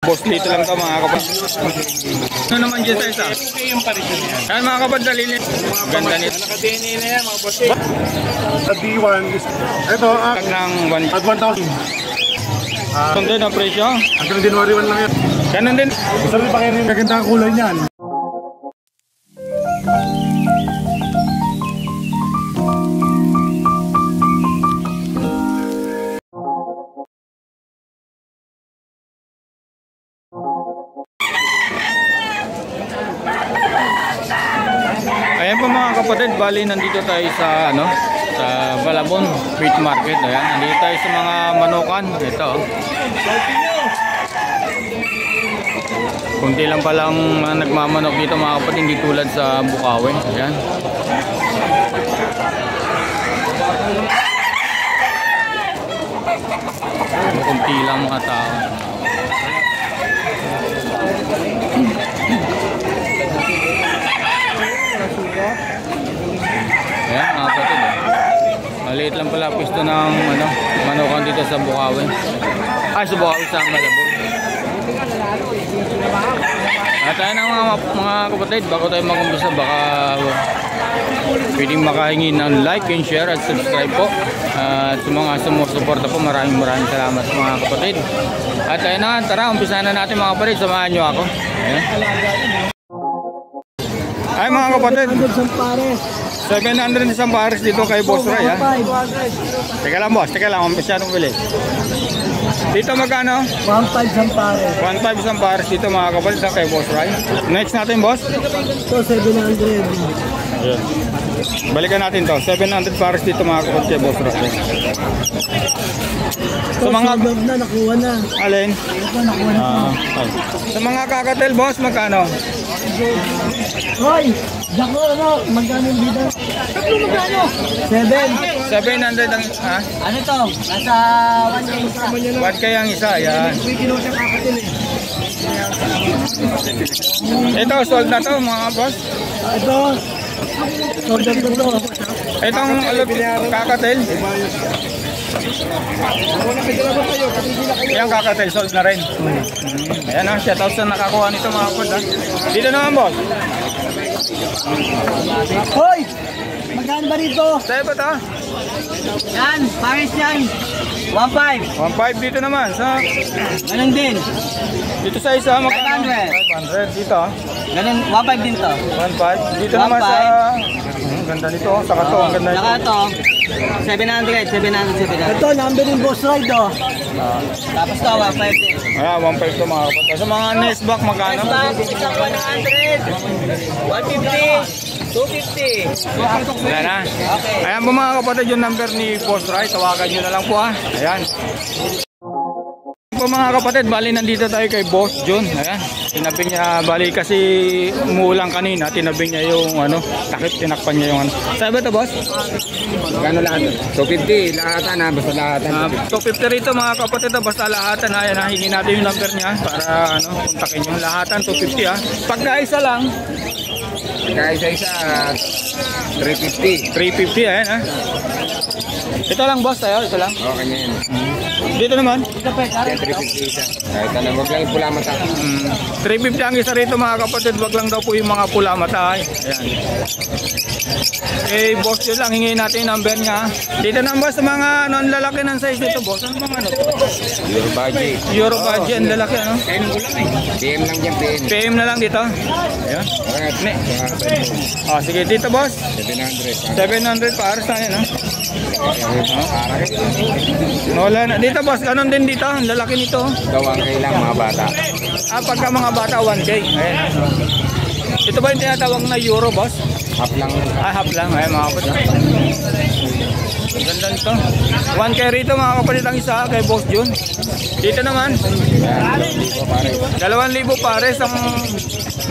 Boss dito lang to mga kapatid. Ano naman dyan sa isa? Yung parisyon yan. Ayan mga kapatid, dalili. Ganda nito. Naka-DNA na yan mga boss. Sa D1 is, ito, Tag ng 1. at 1,000. Sunod na presyo. Hanggang January 1 lang yan. Ganun din. Gusto rin pa kayo rin. Maganda ang kulay niyan. Ayan po mga kapatid, bali nandito tayo sa sa Balabon Street Market. Ayan, nandito tayo sa mga manukan. Ito. Kunti lang palang nagmamanok dito mga kapatid, hindi tulad sa Bukawi. Ayan. Kunti lang mga tao. Ayan mga kapatid. Maliit lang pala pwesto ng manukan dito sa Bukawi. Ay, sa Bukawi sa Malabon. At tayo ng mga kapatid, bago tayo mag-umpisa, baka pwedeng makahingi ng like and share at subscribe po. At sa mga sumusuporta po, maraming salamat mga kapatid. At tayo na, tara, umpisa na natin mga kapatid, samahan nyo ako. Ayan. Ay mga kapatid, 700 isang pares dito kay Boss Ray ha. Teka lang boss, umpisa nung bili. Dito magkano? 1.5 isang pares. 1.5 isang pares dito mga kapatid kay Boss Ray. Next natin boss? Ito 700. Ayan. Balikan natin to, 700 pares dito mga kapatid kay Boss Ray. Ito mga na nakuha na. Alin? Ito nakuha na. Sa mga kakatel boss, magkano? Hoy! Dako ano? Magkano yung bida? Magkano? 700 ang ha? Ano to? Nasa 1K isa. 1K ang isa, yan. Ito, sold na to mga boss. Ito. Sold na to. Itong kakatel. Yan kakatel, sold na rin. Ayan o, shoutout sa nakakuha nito mga boss ha. Dito naman boss. Hoy! Magkano ba dito? Sa'yo ba ito? Yan, pares yan. 1.5. 1.5 dito naman sa... Ganun din. Dito sa isa magkano? 500. 500 dito. Ganun, 1.5 din to. 1.5 dito naman sa... ganda nito, saka to, ang ganda nito. Saka to, 700. Ito, number ng Boss Ride oh. Tapos to, 1.5 din. Ayan, 1.5 to mga kapatid. Sa mga Nesback magkano? Isang 100, 150. 250. Ayan na. Ayan po mga kapatid yung number ni Boss Ray. Tawagan nyo na lang po ha. Ayan. Po mga kapatid, bali nandito tayo kay Boss John. Ayan. Tinabi niya, bali kasi umuulang kanina. Tinabi niya yung takip, tinakpan niya yung Sabi ba ito boss? Gano'n lahat? 250 lahatan ha, basta lahatan. 250 rito mga kapatid, basta lahatan. Ayan, hingin natin yung number niya para kontakin yung lahatan. 250 ha. Pagka isa lang, Kaya isa-isa 350. 350 ayan ha. Ito lang boss tayo, ito lang. Okay na yan. Dito naman. Kaya 350 isa. Kahit alam, wag lang yung pula mata. 350 ang isa rito mga kapatid, wag lang daw po yung mga pula mata. Ayan. Eh boss yun lang, hingin natin yung number niya. Dito naman boss sa mga lalaki ng size nito boss. Ano bang Euro budget. Euro budget, ang lalaki PM lang dyan, PM. PM na lang dito. Ayan. Sige dito boss. 700 para sa yan wala na. Dito boss, ganun din dito. Ang lalaki nito. Gawang kayo lang mga bata. Pagka mga bata 1K. Ayan. Ito ba yung tinatawag na Euro boss? Half lang. Half lang. Ayan mga kapatid. Ganda nito. 1K rito mga kapatid ang isa kay Boss John. Dito naman 2,000 pares ang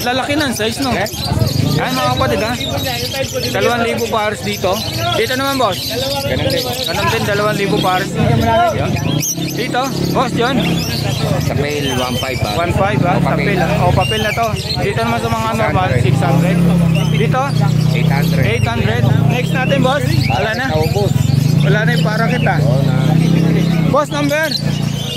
lalaki ng size no. Ayan mga kapatid ha. 2,000 pares dito. Dito naman boss. Ganun din 2,000 pares. Dito Boss John. Sapil 1.5 ha. 1.5 ha. Sapil ha. O papel na to. Dito naman sa mga normal 600. Dito 800. Next natin boss. Wala na. Naubos. Wala na yung para kita. Oo na. Boss number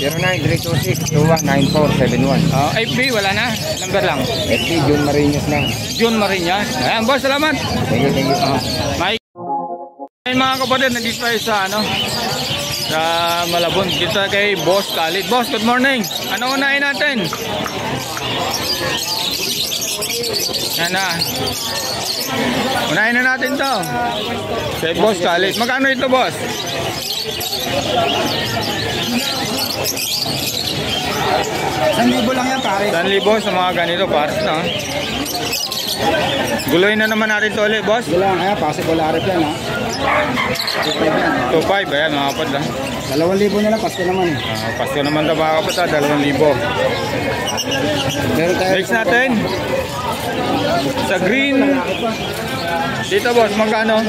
0936-219471. FB, wala na. Number lang. FB, June Marinos lang. June Marinas. Ayan, boss, salamat. Thank you. Mike. Ay, mga kapatid, nandito tayo sa sa Malabon. Dito kay Boss Khalid. Boss, good morning. Ano unahin natin? Yan na. Unahin na natin to. Kay Boss Khalid. Magkano ito, boss? 1,000 lang yan, pare. 1,000 sa mga ganito, pares na. Guloy na naman natin to ulit, boss. Wala, kaya possible arip yan, ha? 2.5, ayan mga kapatid. 2,000 na lang, pasko naman. Pasko naman ito mga kapatid, 2,000. Meron tayo. Next natin. Sa green. Dito, boss, magkano?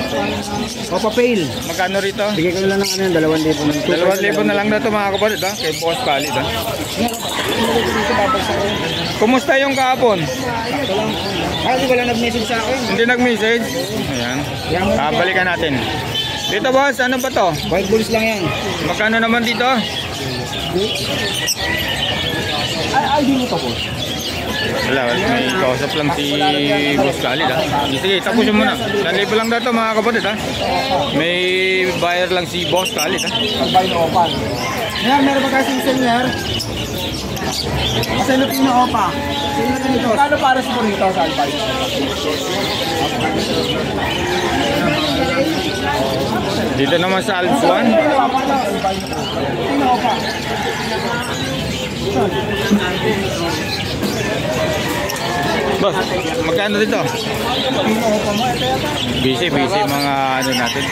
Opa Pale. Magkano rito? Bigay ko lang ng 2,000 2,000 na lang na ito mga kapatid, ha? Kay Boss Khalid, ha? Kumusta yung kahapon? Hindi ko lang nag-message sa akin. Hindi nag-message? Ayan. Balikan natin. Dito, boss, ano ba to? White bulls lang yan. Magkano naman dito? Ay, di mo to, boss. Wala, may kausap lang si Boss Khalid, ha? Sige, tapos yun muna. 1,000 lang dito mga kapatid, ha? May buyer lang si Boss Khalid, ha? Pag-buy na opa. Ngayon, meron ba kasing senior? Sa Lupino opa. Senior na nito. Kano para sa Bonito sa Albay? Dito naman sa Alps 1. Lupino opa. Boss, magkano dito? Busy mga ano natin.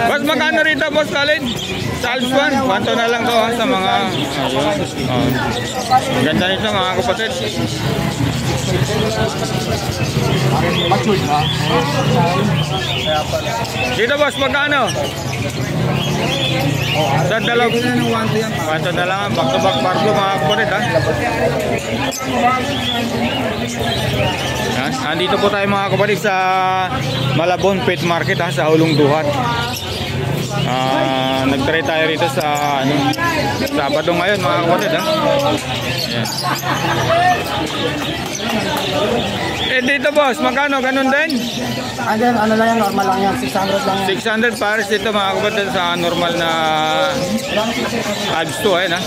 Boss, magkano rito, Boss Khalid? Sa Alps 1, 1 na lang to, ha, sa mga ayun. Ganda nito mga kapatid. Dito, boss, magkano? Sa dalaw. 1 na lang, back to back parlo mga kapatid, ha. Yan, andito po tayo mga kapatid sa Malabon Pet Market, ha, sa Ulong Duhat. Nagtry tayo rito sa Sabado ngayon mga kapatid, ha. Yan. Dito, boss, magkano? Ganun din? Ano lang yan, normal lang yan. 600 lang yan. 600 pares dito mga kapatid sa normal na Alps 2, ayun, ha.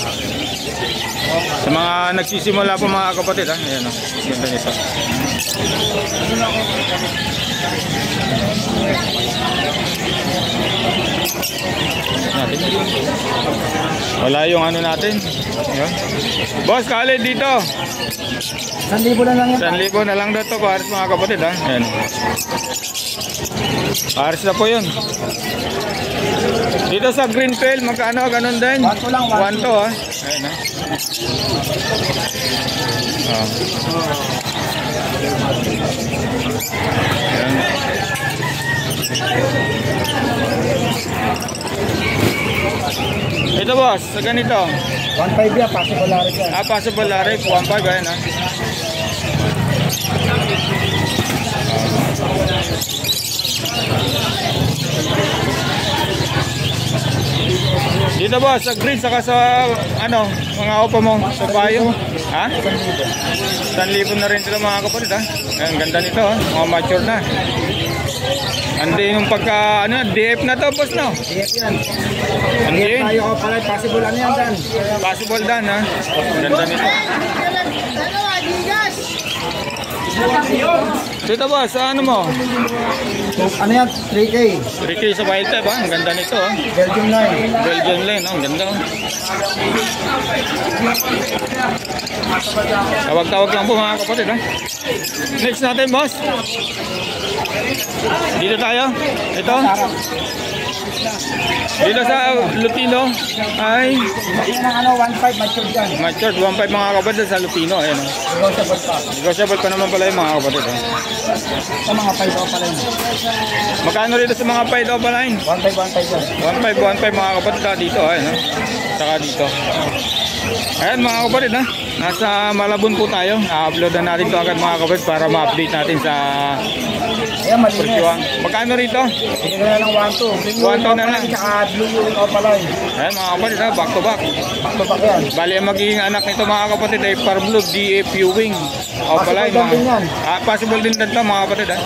Sa mga nagsisimula po mga kapatid, ha. Ayan, ha. Ganda nito. Natin. Wala yung ano natin. Ayan. Boss, Khalid dito. 1,000 na lang yan. 1,000 na lang dito pares mga kapatid, ha. Ayan. Pares na po yun. Dito sa Greenfield, magkano? Ganun din? 1 lang, 1 to, ha. Ayan, ha. Ayan. Ito, boss, sa ganito. 1,500 yan, possible arip yan. Possible Larry, 1.5, ayan, ha. Dito, boss, sa green, saka sa mga opa mo, sa bayo. Ha? 1,000 na rin sila mga kapatid, ha. Ayan, ganda nito, ha. Mga mature na. Andi yung pagka, DF na to, boss, no? DF yan. Andi. Tayo ko pala, possible ano yan, Dan? Possible dan, ha. Ganda nito. Dito, boss, sa ano mo? Ano yan? 3K. 3K sa wild type, ha. Ang ganda nito, ha. Belgium line. Belgian line, ha. Ang ganda, ha. Tawag-tawag lang po mga kapatid, ha. Next natin, boss. Dito tayo. Ito. Dito sa Lupino ay Yan ang 1,500 matured yan. matured 1.5 mga kapatid sa Lupino. Ayan, ha. Negotiable pa. Negotiable pa naman pala yung mga kapatid, ha. Sa mga 5 ko pala yun. Magkano rito sa mga paid opa line? 1,500 yan. 1.5 mga kapatid, ha. Dito, ayan, ha. Saka dito. Ayan mga kapatid ha. Nasa Malabon po tayo. Na-upload na natin ito agad mga kapatid para ma-update natin sa Ayan, malinis. presyuhan. Magkano rito? Bigyan na lang ng 1-2. 1-2 na lang. Tsaka blue yung opaline. Ayan mga kapatid ha. Back to back. Back to back yan. Bali ang magiging anak nito mga kapatid ay Parblue DAP Wing. Opaline Possible din yan. possible din dito mga kapatid ha.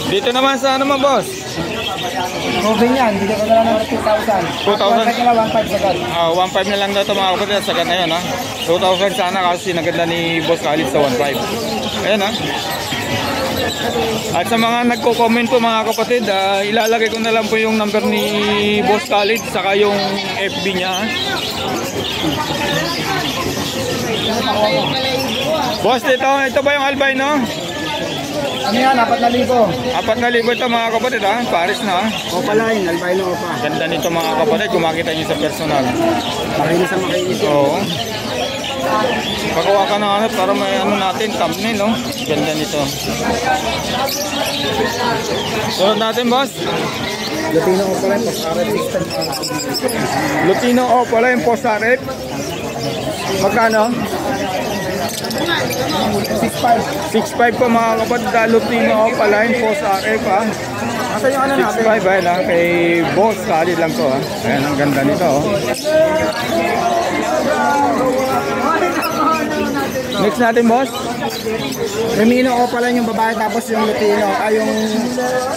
Dito naman sa ano mo boss? Moving yan, bigyan ko na lang ng 2,000. 2,000? 1,500 na lang, 1,500 sagad. 1.5 na lang daw ito mga kapatid. Sagad na yun ha. 2,000 sana kasi naganda ni Boss Khalid sa 1.5. Ayan ha. At sa mga nagko-comment po mga kapatid, ilalagay ko na lang po yung number ni Boss Khalid saka yung FB niya ha. Boss, ito ba yung albino? Ano yan, 4,000. 4,000 ito mga kapatid ha. Paris na ha. Opaline, albino opa. Ganda nito mga kapatid kung makita nyo sa personal. Makinis ang makinis. Oo. Pagawa ka na ano para may ano natin, thumbnail no. Ganda nito. Sunod natin boss. Lutino opaline, post-arret system. Lutino pala yung post-arret. Magkano? 6,500. 6.5 po mga kapatid. Lutino pala yung post-arret ha. Asa yung ano natin? 6.5 ayun ha. Kay Boss Khalid lang to ha. Ayan ang ganda nito oh. Next natin boss. Remino opaline yung babae tapos yung Lutino. Ay yung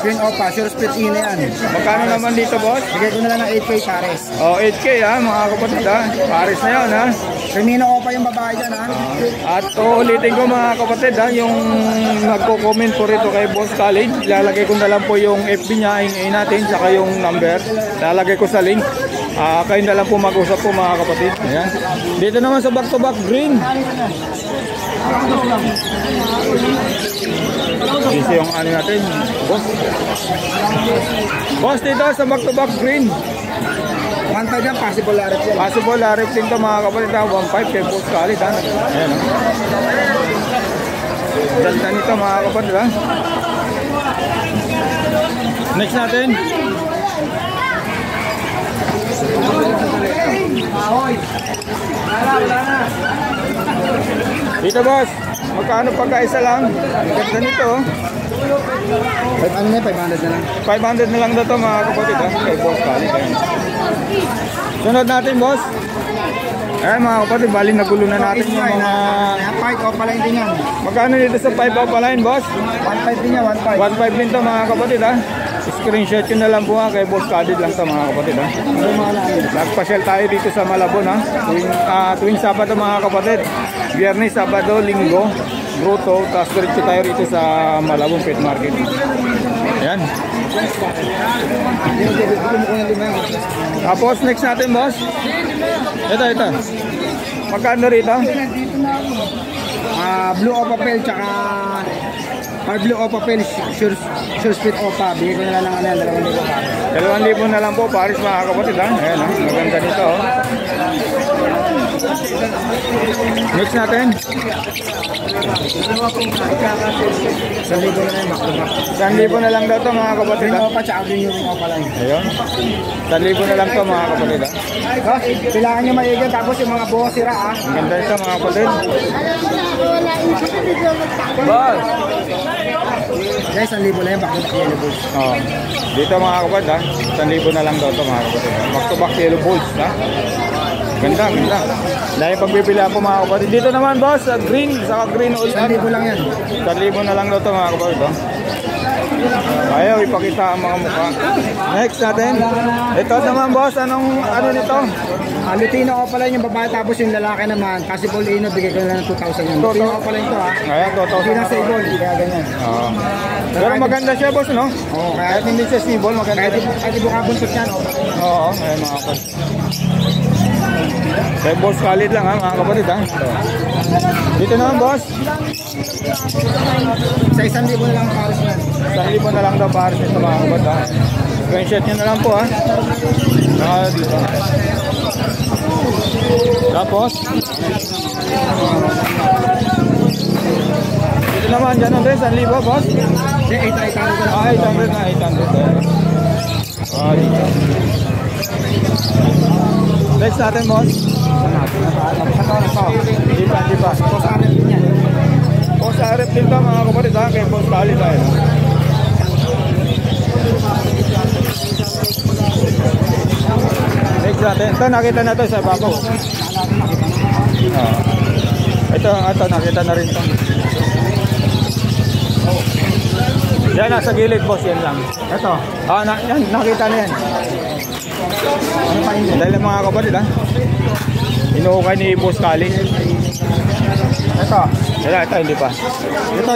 green opa, sure split ina yan. Magkano naman dito boss? Bigay ko na lang ng 8K pares. Oh, 8K ha mga kapatid ha. Paris na yun ha. Remino opa yung babae dyan ha. At uulitin ko mga kapatid ha, yung nagko-comment po rito kay Boss Khalid, ilalagay ko na lang po yung FB niya, hingin natin, saka yung number, ilalagay ko sa link. Kayo na lang po mag-usap po mga kapatid. Ayan. Dito naman sa back to back green. Kasi yung ano natin, boss. Boss dito sa back to back green. 1,500 yan, possible larip yan. Possible larip din to mga kapatid ha, 1.5 kay Boss Khalid ha. Ayan o. Ganda nito mga kapatid ha. Next natin. Dito boss, magkano pagkaisa lang? Ganda nito oh. Ano na 500 na lang. 500 na lang daw to mga kapatid ha, kay Boss Khalid. Ayan. Sunod natin boss. Ayan mga kapatid, bali nagulo na natin yung mga... Fight opaline din yan. Magkano dito sa 5 opaline boss? 1,500 din yan, 1,500. 1.5 din to mga kapatid ha. Screenshot yun na lang po ha, kay Boss Khalid lang to mga kapatid ha. Nagpasyal tayo dito sa Malabon ha. Tuwing Sabado mga kapatid. Biyernes, Sabado, Linggo, Bruto. Tapos diretso tayo rito sa Malabon Pet Market. Ayan. Tapos next natin boss. Ito. Magkano rito? Blue opa pel tsaka blue opa pel sure split opa. Bigay ko na lang ng 2,000 2,000 na lang po Paris mga kapatid ha. Ayan ha. Maganda nito oh. Next natin. 1,000 na lang back. 1,000 na lang daw to mga kapatid Green ha. opa tsaka green yung opa lang. Ayun. 1,000 na lang to mga kapatid ha. Kailangan nyo maigan tapos yung mga buhok sira ah. Ang ganda nito mga kapatid. Boss! Guys, 1,000 na yan back to back yellow balls. Oh. Dito mga kapatid ha. 1,000 na lang daw to mga kapatid. Back to back yellow balls ha. Ganda. Dahil pagbibilaan po mga kapatid. Dito naman boss, green, saka green ulit. 1,000 lang yan. 1,000 na lang daw to mga kapatid. Oh. Ayaw ipakita ang mga mukha. Next natin. Ito naman boss, ano nito? Lutino opa lang yung babae tapos yung lalaki naman. Possible ino, bigay ko na lang ng 2,000 yan. Lutino opa lang ito ah. Ayan, 2,000 Hindi na stable, kaya ganyan. Oo. Pero maganda siya boss no? Oo, Kahit hindi siya stable, maganda kahit rin. di bukabuntot yan. Oo, ayan mga kapatid. Kay Boss Khalid lang ha mga kapatid ha. Dito naman boss. Sa 1,000 na lang pares yan. 1,000 na lang daw para sa mga kapatid ha. Screenshot nyo na lang po ha. Dito. Tapos dito naman dyan din 1,000 boss. 800 800 na 800. Dito. Next natin, boss. Di pa. O sa arep din ka mga kapatid ha, kay Boss Kali tayo. Next natin. Ito nakita na ito sa babaw. Ito nakita na rin ito. Yan nasa gilid boss, yan lang. Ito. Yan, nakita na yan. Dahil mga kapatid ha. Inuukay ni Boss Kali. Ito, hindi pa. Ito,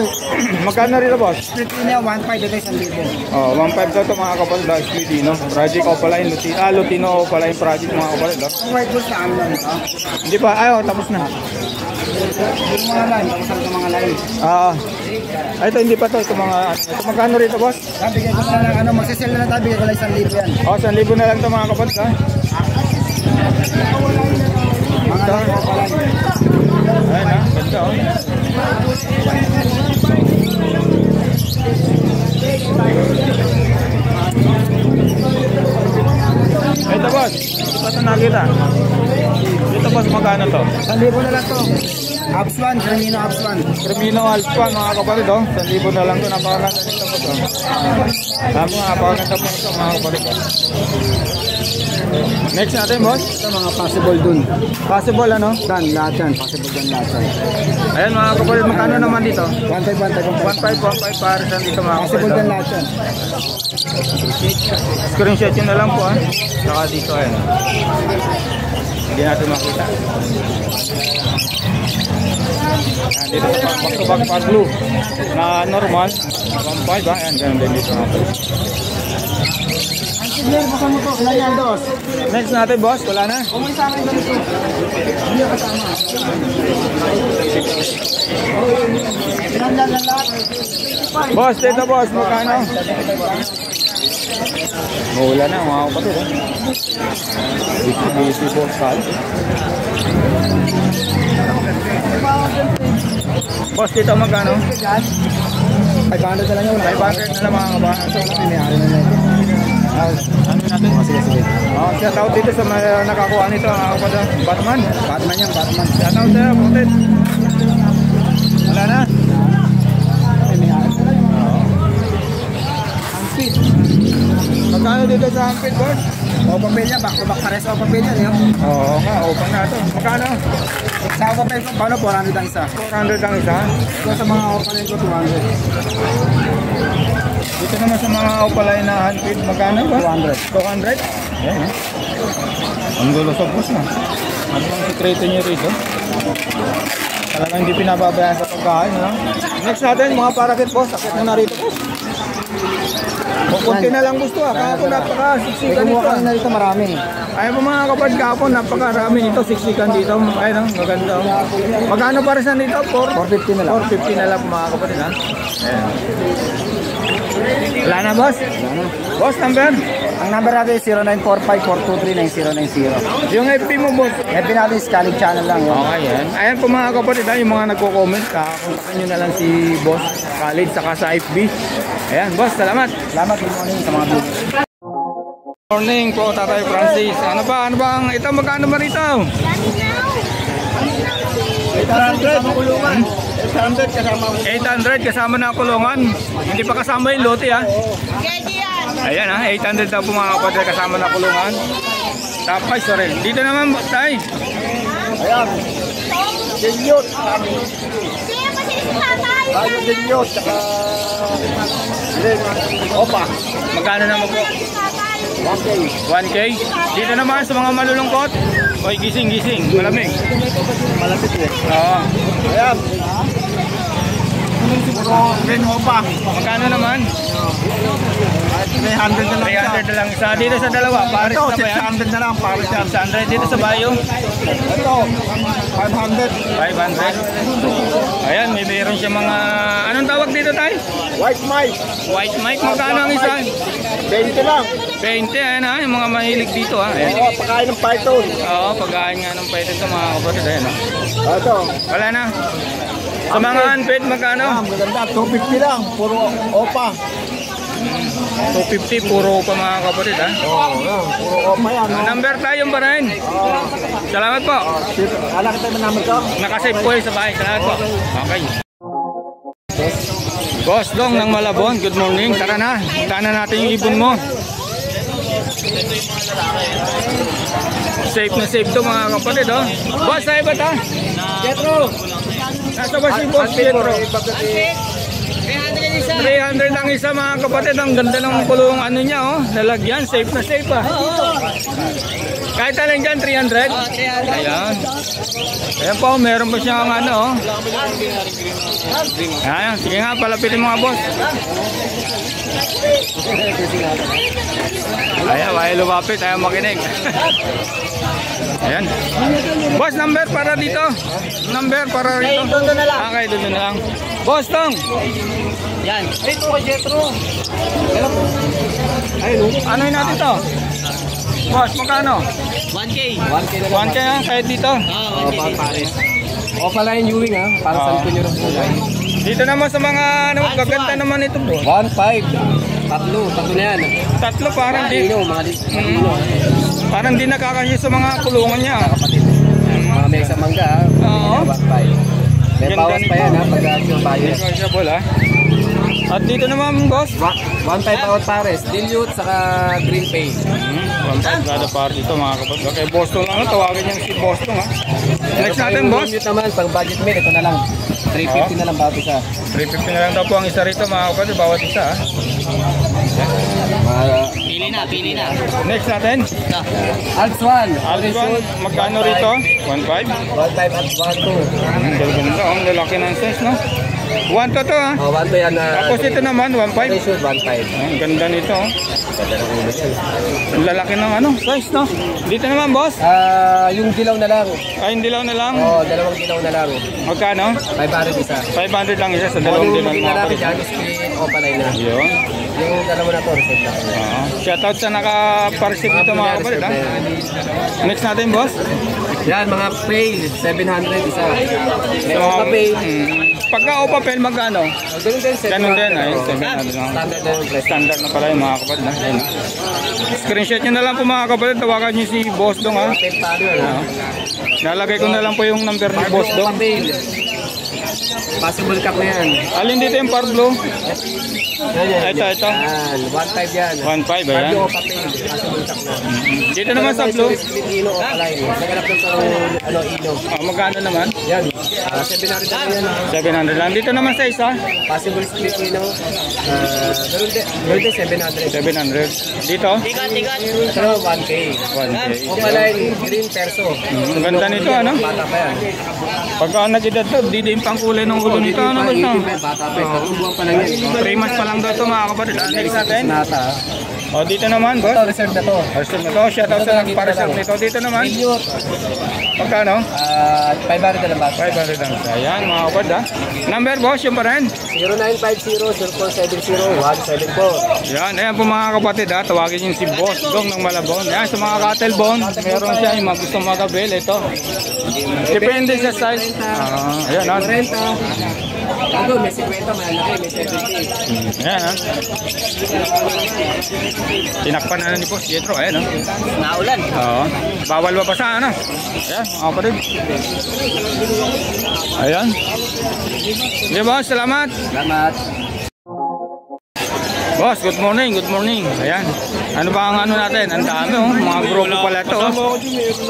magkano rin boss? Split niya 1.5 dito 1,000. 1.5 daw ito mga kapatid ha, split no? Project Opaline, Lutino Opaline project mga kapatid ha. Ang white goods na ano lang ito? Hindi pa, tapos na. Yung mga line, tapos ang mga line. Ito hindi pa to, ito mga ito magkano rito boss? Bigyan ko na lang, magsisell na lang tayo, bigyan ko lang 1,000 yan. 1,000 na lang ito mga kapatid ha. Mga line, Opaline. Ayan ha, ganda oh. Ito boss, ito pa ito nakita. Ito boss, magkano to? 1,000 na lang to. Abs 1, Cremino Abs 1. Cremino Alpha mga kapatid oh. 1,000 na lang to, napakaganda nito po to. Tama, napakaganda po ito mga kapatid. Next natin boss. Ito mga possible dun. Possible ano? Dan, lahat yan. Possible dun lahat yan. Ayan mga kapatid, magkano naman dito? 1.5 para sa dito mga possible kapatid. dun lahat yan. Screenshot yun na lang po saka dito ayan. Hindi natin makita. Dito sa back-to-back pad blue na normal 1.5 ayan, ganun din dito natin. Baka mo to, ilan yan dos? Next natin boss, wala na. Kung sa akin ganito, hindi ako kasama. Ilan yan lang lahat? Boss, dito boss, magkano? Mawala na mga kapatid busy boss kali. Boss, dito magkano? 500 na lang yun. 500 na lang mga kapatid. Pinayari na lang. Ano natin? Sige. Shout out dito sa mga nakakuha nito mga kapatid. Batman. Batman yan, Batman. Shout out sa'yo kapatid. Wala na. Ampit. Magkano dito sa ampit boss? Opapel niya, back to back pares opapel yan. Oo nga, open na ito. Magkano? Sa opapel ko, paano 400 ang isa? 400 ang isa. So sa mga opapel ko, 200. Dito naman sa mga opalay na handpid, magkano ba? 200. 200? Ayan Ang dulusog boss na. Ano ang sekreto niyo rito? Talagang hindi pinababayaan sa pagkain. Next natin, mga parakit boss. Akit na rito boss. Kunti na lang gusto Kahapon napaka-siksikan dito. Kumuha na rito marami. Ayaw mo mga kapatid, kahapon napakarami nito. Siksikan dito. Ayun maganda. Magkano parisan dito? 450 na lang. 450 na lang mga kapatid ha. Ayan. Wala na boss? Wala na. Boss, number? Ang number natin is 0945-423-9090. Yung FB mo boss? FB natin is Calig Channel lang yun. Okay yan. Ayan po mga kapatid ha, yung mga nagko-comment. Kontakin nyo na lang si Boss Khalid saka sa FB. Ayan boss, salamat. Salamat, good morning sa mga viewers. Morning po Tatay Francis. Ano ba ito magkano ba rito? 800 kasama na kulungan. Hindi pa kasama yung lote ha. Ayan ha, 800 daw po mga kapatid kasama na kulungan. Tapos sorry. Dito naman tay. Ayan. Dinyot. Bago dinyot. Tsaka... Opa. Magkano naman po? 1K. 1K. Dito naman sa mga malulungkot. Oy, gising. Malamig. Malapit eh. Oo. Ayan. Green Opa. Magkano naman? 300 na lang. 300 na lang isa. Dito sa dalawa, pares Ito, na ba yan? 600 na lang. Pares yan. 600 dito sa bayo. Ito, 500. 500. Ayan, mayroon siya mga... Anong tawag dito tayo? White mice. White mic, magkano ang isa? 20 lang. 20, ayan ha, yung mga mahilig dito ha. Ayan. Oo, pagkain ng python. Oo, pagkain nga ng python ito mga kapatid. Ayan ha. Ito. Wala na. Sa mga unpaid, magkano? Maganda, 250 lang. Puro Opa. 250, puro pa mga kapatid ha. Puro opa yan. Number tayo pa rin. Salamat po. Alam kita yung number ko? Nakasave po yun sa bahay. Salamat po. Okay. Boss Dong ng Malabon, good morning. Tara na, tana natin yung ibon mo. Safe na safe to mga kapatid oh. Boss, sa'yo ba ta? Jetro! Nasa ba si Boss Pietro? 300 ang isa mga kapatid. Ang ganda ng kulong ano niya oh. Lalagyan, safe na safe ah. Kahit alin dyan, 300? Ayan. Ayan po, meron pa siyang ano oh. Ayan, sige nga, palapitin mga boss. Ayan, wala lumapit, ayaw makinig. Ayan. Boss, number para dito. Number para rito. Okay, doon na lang. Boss, Tong. Yan. Ito kay Jetro. Ayun. Ano yun natin to? Boss, magkano? 1K. 1K ha, kahit dito. Oo, pare. O pala yung viewing ha, para sa Oo. Antonio Rosula. Dito naman sa mga, ano, gaganda naman ito bro. 1.5. Tatlo na yan. Tatlo parang di, Mga dino. parang di nakakasya sa mga kulungan niya. Mga may sa mangga ha. Oo. 1.5. May Ganda bawas pa nito. yan ha, pag-action tayo. Negotiable ha. At dito naman boss. 1.5 out pares, dilute saka green pay. Gada par dito mga kapatid. Okay, Boston lang. Tawagin niya si Boston ha. Next natin boss. Dilute naman, pang budget meal, ito na lang. 350 na lang bawat isa. 350 na lang daw po ang isa rito mga kapatid. Bawat isa ha. Pili na. Next natin. Alps 1. Alvin, magkano rito? 1.5? 1.5 at 1.2. Ganda, ang lalaki ng size no? 1 to ha. Oh, 1 to yan na. Tapos ito naman, 1.5. Ratio 1.5. Ang ganda nito oh. Ganda ng ulo yan. Ang lalaki ng ano, size no? Dito naman boss. Yung dilaw na lang. Ay, hindi lang na lang. Oh, dalawang dilaw na lang. Magkano? 500 isa. 500 lang isa sa Oh, dalawang yung din ng maging mga lalaki kapatid. dyan, screen o palay na. Yun. Yung dalawa na to, reset na. Shoutout sa naka-parship dito mga kapatid ha. Next natin boss. Yan, mga pale, 700 isa. May So, opa pale. pagka o papel magkano? Ganun din, Ganun din ay 700 lang. Standard na yung price. Standard na pala yung mga kapatid ha. Ayun. Screenshot nyo na lang po mga kapatid. Tawagan nyo si Boss Dong ha. Pale paano yun, Nalagay ko na lang po yung number ni Boss Opa Dong. pale. Possible cup na yan. Alin dito yung Parblo? Yan. Ito. Yan, 1.5 yan. 1.5 ayan. Cardio opa pale. Possible cup na. Dito naman sa Blue. Split ino o palay. Naganap ng ino. Magkano naman? Yan, 700 na yan. 700 lang. Dito naman sa isa. Possible split ino. Ganun din, 700. 700. Dito? Ito, 1K. 1K. O palay, green perso. Ang ganda nito ano? Bata pa yan. Pagka nag-edad to, di din pang kulay ng ulo nito. Ano ba ito? Bata pa yan. 3 buwan pa lang yan. 3 months pa lang daw ito mga kapatid. Next natin. Nata. O dito naman boss. Ito, reserve na to. Reserve na to. Shoutout sa nagpa-reserve nito. Dito naman. Minute. Magkano? 500 na lang bata. 500 lang. Ayan mga kapatid ha. Number boss, yung pa rin. 0950-0473-174. Ayan po mga kapatid ha. Tawagin yung si Boss Dong ng Malabon. Ayan, sa mga cattle bone, meron siya yung mga gusto magabel. Ito. Depende sa size. Ayan ha. 40. Ito, may 50, malaki, may 70. Ayan ha. Tinakpan na ni Boss Jetro. Ayan ha. Naulan. Oo. Bawal mabasa ano. Ayan mga kapatid. Ayan. Okay boss, salamat. Salamat. Boss, good morning, good morning. Ayan. Ano ba ang ano natin? Ang dami oh. Mga grupo pala ito oh.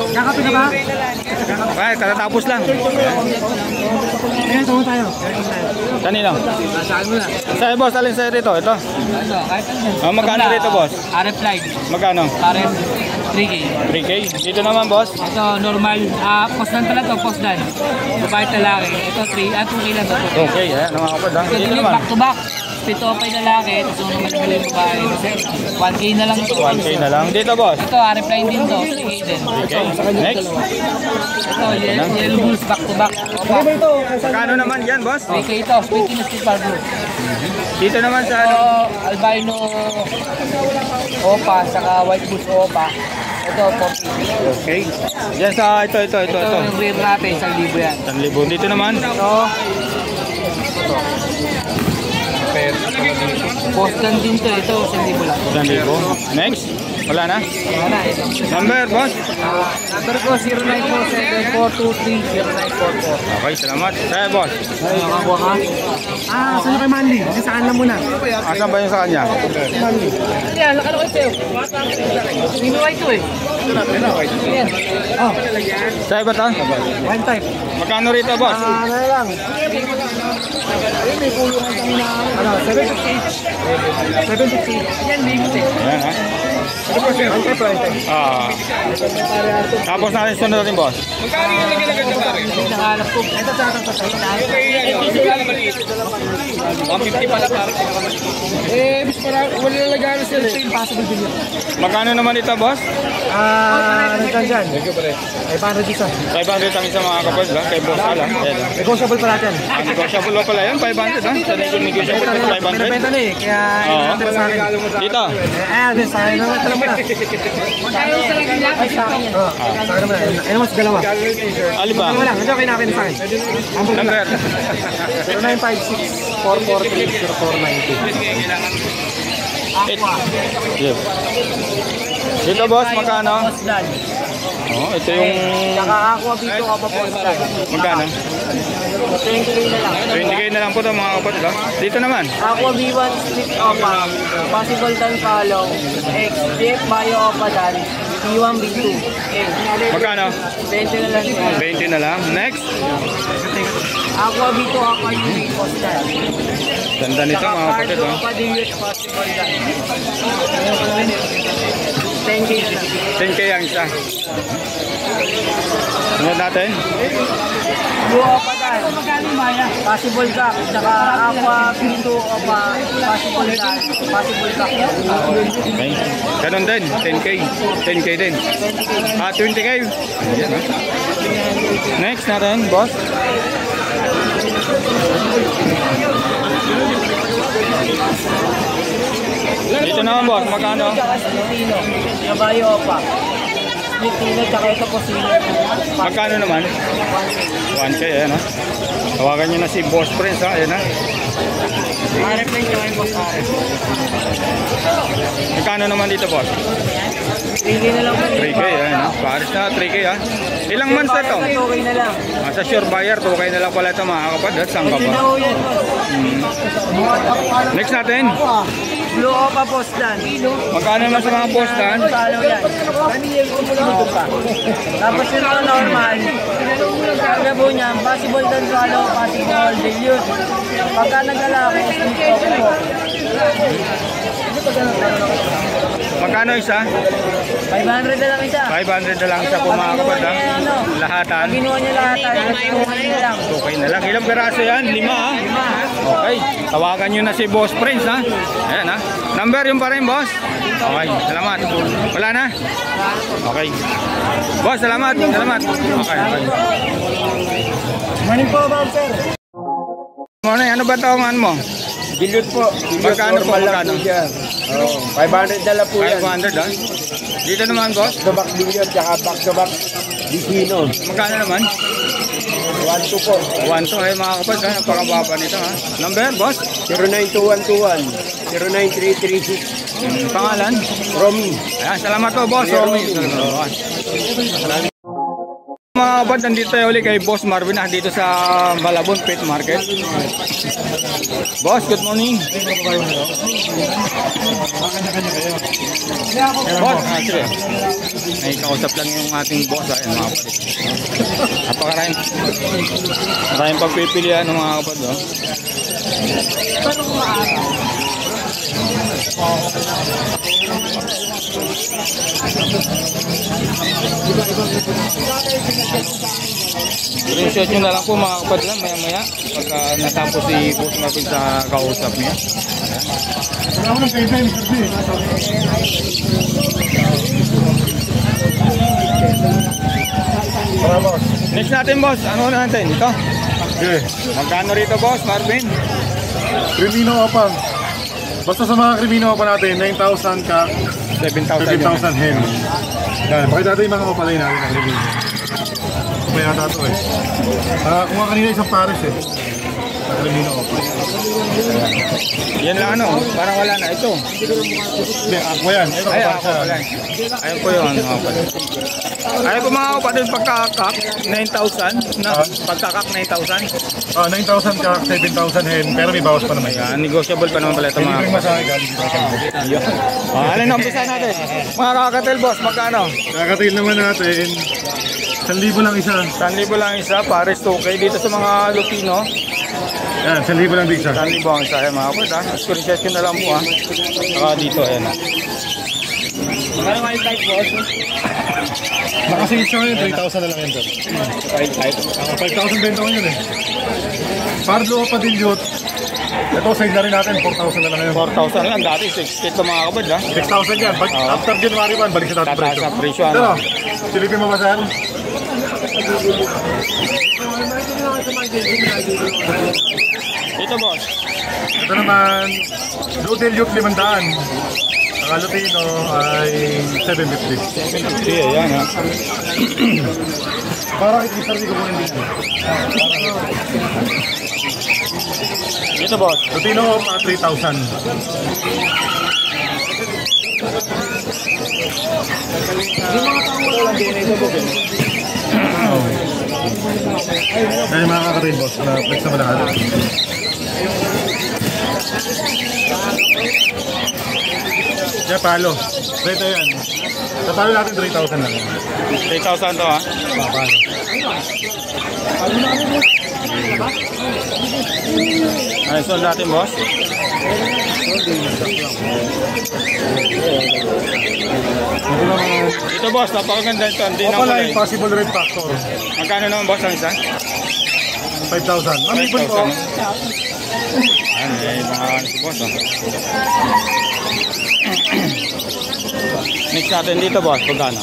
Kakapi ka ba? Okay, katatapos lang. Ayan, tawag tayo. Kanino? Saan mo na? Sa'yo boss, alin sa'yo rito? Ito. Ano, kahit ano. Magkano rito boss? RF Live. Magkano? RF 3K. 3K. Dito naman boss. Ito, normal. Postan pala to, postan. Babae lalaki. Ito, 2K lang to. Okay, ayan mga kapatid. Ito, Dito yung naman. back to back. Pito pa yung lalaki, tapos yung naman yung babae. 1K na lang ito. 1K na lang. Dito boss. Ito, RF Line din to. 3K din. Okay. Next. Ito, Yellow Bulls back to back. Opa. Magkano naman yan boss? 3K ito, speaking of Steel Barber. Dito naman sa Ito, ano? albino Opa, saka white bulls Opa. Ito, 40. Okay. Yan sa ito. Ito yung rear natin, 1,000 yan. 1,000. Dito naman. Ito, Boston din to. Ito, 1,000 lang. 1,000. Next. Wala na? Wala. Number, boss. Number ko, 0947-423-0944. Okay, salamat. Kaya, boss. Ay, nakakuha ka? Saan kay Manly? Kasi saan lang muna. Asan ba yung sa kanya? Yan, nakano ko sa'yo. Minuway to eh. Yan. Oh, Sa'yo ba ito? one type. Magkano rito, boss? Ano lang? May kulungan kami na ano, 750. 750. Yan, ligot eh. Ayan, ha? Ah. Tapos natin sunod natin, boss. Nakakalap ko. Ito sa akin sa Bis para wala nalagyan sila sa impossible din yun. Magkano naman ito, boss? Ano dyan? Ay, paano dito? 500 ang isa mga kapatid, ha? Kay boss ala. Ayan, ha? Negotiable pa natin. Negotiable pa pala yan, 500, ha? Sa negotiable pa 500. Binabenta na eh, kaya Oo. inaantay sa akin. Dito. Sa akin naman, alam mo na. Ay, sa akin yan. Sa akin naman na. Ay naman sa dalawa. Ali ba? Wala lang, hindi okay na akin sa akin. Number. 0956-443-0490. Yes. Dito, boss, magkano? Postal. Oh, ito yung... Saka aqua bito ka pa postal. Magkano? 20k na lang. 20k na lang po ito mga kapatid, ha? Dito naman. Aqua B1 split opa. Possible dan follow. X. DF bio opa dan. B1 B2. Magkano? 20 na lang. 20 na lang. Next. Aqua bito opa UV postal. Ganda nito mga kapatid, ha? Opa DUH possible dan. 10k na lang. 10k ang isa. Sunod natin. Blue opa dan. Possible back. Saka aqua bito opa possible dan. Possible back. Okay. Ganon din. 10k. 10k din. 20k. Ayan, ha? Next natin, boss. Dito naman, boss. Magkano? Saka Filipino. Yabayo opa. Filipino tsaka ito po sino. Magkano naman? 1k, ayan, ha? Tawagan nyo na si Boss Prince, ha? Ayan, ha? Arep lang tsaka yung boss Arep. Magkano naman dito, boss? 3K na lang po. 3k, ayan, ha? Paris na, 3k, ha? Ilang months na to? 2K na lang. Sa sure buyer, 2k na lang pala ito, mga kapatid. Saan ka Hindi na ba? ho yan boss. Next natin. Blue opa boss dan. Magkano naman sa mga postan? Follow yan. Dito pa. Tapos yung mga normal. Kaya po niya, possible dan follow, possible dilute. Pagka naglalaki, split off po. Magkano isa? 500 na lang isa. 500 na lang sa po mga kapatid, ha? Lahatan. Ginuha niya lahat. 2K na lang. Okay na lang. Ilang peraso yan? 5, ha? Okay. Tawagan nyo na si Boss Prince, ha? Ayan, ha? Number yung pa rin, boss? Okay. Salamat. Wala na? Okay. Boss, salamat. Salamat. Okay. Morning po, ma'am, sir. Morning. Ano ba taongan mo? Dilute po. Magkano po? Magkano? 500 na lang po 500, ha? Dito naman, boss? To back billion, tsaka back to back Vicino. Magkano naman? 1-2 po. 1 to, eh, mga kapatid, ha? Napakababa nito, ha? Number, boss? 092121 09336. Pangalan? Romy. Ayan, salamat po, boss. Romy. Mga kapatid, nandito tayo ulit kay Boss Marvin, dito sa Malabon Pet Market. Boss, good morning. Boss, sige. May kausap lang yung ating boss. Ayan, mga kapatid. Maraming pagpipilian ng mga kapatid. Oh. Screenshot nyo na lang po mga kapatid lang maya pagka natapos si Boss Marvin sa kausap niya. Wala ko ng payment, Mr. B. Next natin, boss. Ano na natin? Ito. Okay. Magkano rito, boss Marvin? Crimino Opa. Basta sa mga Crimino Opa natin, 9,000 ka, 7,000 yun. 13,000 hen. Yan, pakita natin yung mga opalay natin ng Crimino. Ito pa yata ito eh. Kung nga kanina isang pares eh. Crimino Opa. Yan lang ano, parang wala na. Ito. Hindi, aqua yan. Ito, Ay, kapag ako pala. Ayun po yun, mga kapatid. Ayun po mga kapatid, pagkakak, 9,000. Na, pagkakak, 9,000. 9,000 ka, 7,000 hen, pero may bawas pa naman yan. Ayan, negotiable pa naman pala ito mga Hindi kapatid. masahe galing dito. Ayun. Alin ang umpisa natin? Mga kakatel boss, magkano? Nakakatail naman natin, 1,000 lang isa. 1,000 lang isa, pares 2K dito sa mga Lupino. Yan, 1,000 lang din isa. 1,000 ang isa, mga kapatid ha. Screenshot ko na lang po ha. Saka dito, ayan ha. Magkano nga yung type boss? Nakasingit siya ngayon, 3,000 na lang yan. 5,000 benta ko yun eh. Pardo o Padilyot, ito side na rin natin, 4,000 na lang ngayon. 4,000 lang, dati 6K ito mga kapatid ha. 6,000 yan. Pag after January 1, balik sa natin Tataas presyo. sa presyo ano. Pero, silipin mo ba sir? Ito boss, Ito naman, Blue Dilute 500. Ang Lutino ay 750. sige yan ha. Para ikisarili ko muna dito. Ito boss, Lutino pa 3,000. Ay mga kakatail boss, na flex naman lahat. Kaya palo. Ito yan. Sa palo natin 3,000 lang. 3,000 to ha. Palo. Ay, sold natin boss. Ito naman. Ito boss, napakaganda ito. Hindi na O pala kulay. yung possible red factor. Magkano naman boss ang isa? 5,000. Ang ibon ko. 5,000. Ayan, may mga ano si boss oh. Next natin dito boss, pagkano?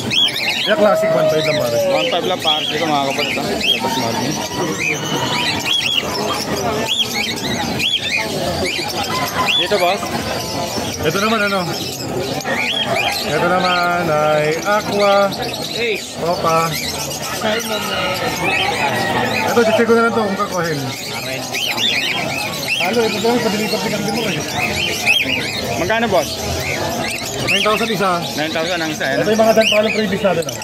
Yung classic 1,500 lang pare. 1,500 lang para dito mga kapatid ha. Tapos margin. Dito boss, Ito naman ano. Ito naman ay Aqua, Opa. Ito, check ko na lang ito kung kakuhin. Halo, ito daw, padilipat din kami mo eh. magkano boss? 9,000 isa. 9,000 ang isa Ito eh. yung mga danpalong previous natin ah.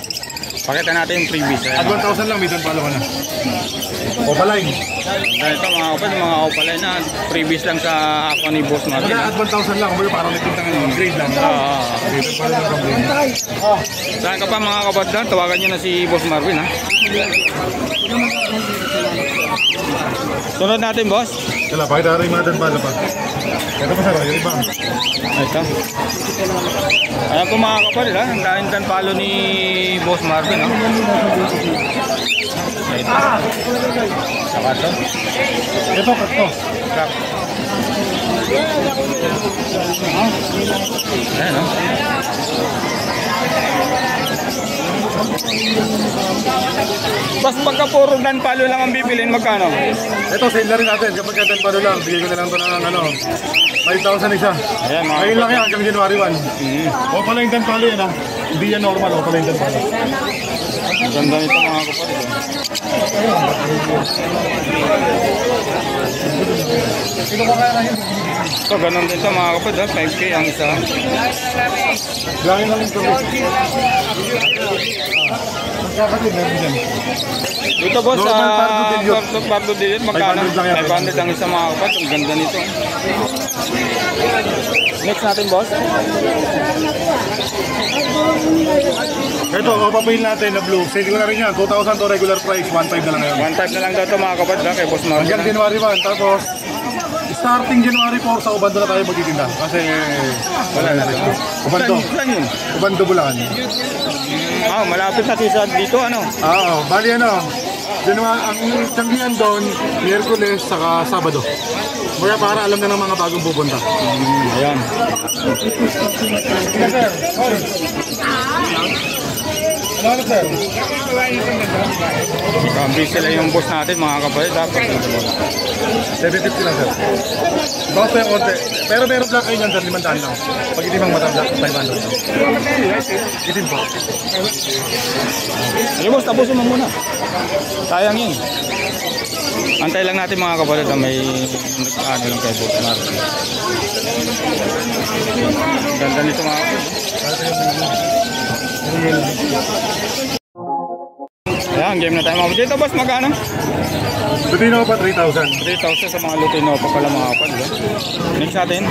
Pakita natin yung previous eh. At 1,000 lang, may danpalo ka na. Opa line. Ito mga kapatid, mga opalay na previous lang sa ako ni boss natin. Kaya at 1,000 lang, kumbaga parang nagpunta nga naman. Grade lang. Okay, danpalo lang kami. Saan ka pa mga kapatid? Tawagan nyo na si Boss Marvin ha. Sunod natin boss. Wala, pakita rin yung mga danpalo pa. Ito pa sir, yung iba. Ito. Ayan po mga kapatid ha. Ang laking tanpalo ni Boss Marvin ha. Ito. Saka ito. Ito, kato. Crap. Ayan o. Bas pagka puro tanpalo lang ang bibilin, magkano? Ito, sale na rin natin. Kapag danpalo lang, bigay ko na lang ito ng ano, 5,000 isa. Ayan mga Ngayon lang kapatid. yan, hanggang January 1. O pala yung danpalo yan ha. Hindi yan normal, o pala yung danpalo. Ganda nito mga kapatid eh. Ito ganun din ito mga kapatid ha. 5K ang isa. Gawin lang ito. Magkakatid, meron dyan. Dito boss sa Normal Pardo Dilute. Pardo Dilute, magkano? 500 lang yan. 500 ang isa mga kapatid. Ang ganda nito. Next natin boss. Ito, papail natin na blue. Sale ko na rin yan. 2,000 to regular price. 1,500 na lang ngayon. 1 type na lang daw ito mga kapatid ha, kay Boss Marvin. Hanggang January 1. Tapos, starting January 4, sa Ubando na tayo magtitinda. Kasi, wala na rin. Ubando. Saan yun? Ubando Bulacan. Malapit na sa dito ano? Oo, bali ano. January, ang tiyanggihan doon, Miyerkules, saka Sabado. Kaya para alam na ng mga bagong pupunta. Ayan. Ano sir? Grabe sila yung boss natin mga kapatid. Dapat 750 lang sir. Bawas pa yung konti. Pero meron black eye yan sir, 500 lang. Pag itimang mata black, 500 lang. Itim po. Sige boss, tapusin mo muna. Sayang yun. Antay lang natin mga kapatid na may ano lang kay Boss Marvin. Ganda nito mga kapatid. Ayan, game na tayo mga kapatid. Dito boss, magkano? Lutino pa 3,000. 3,000 sa mga Lutino pa pala mga kapatid. Next natin.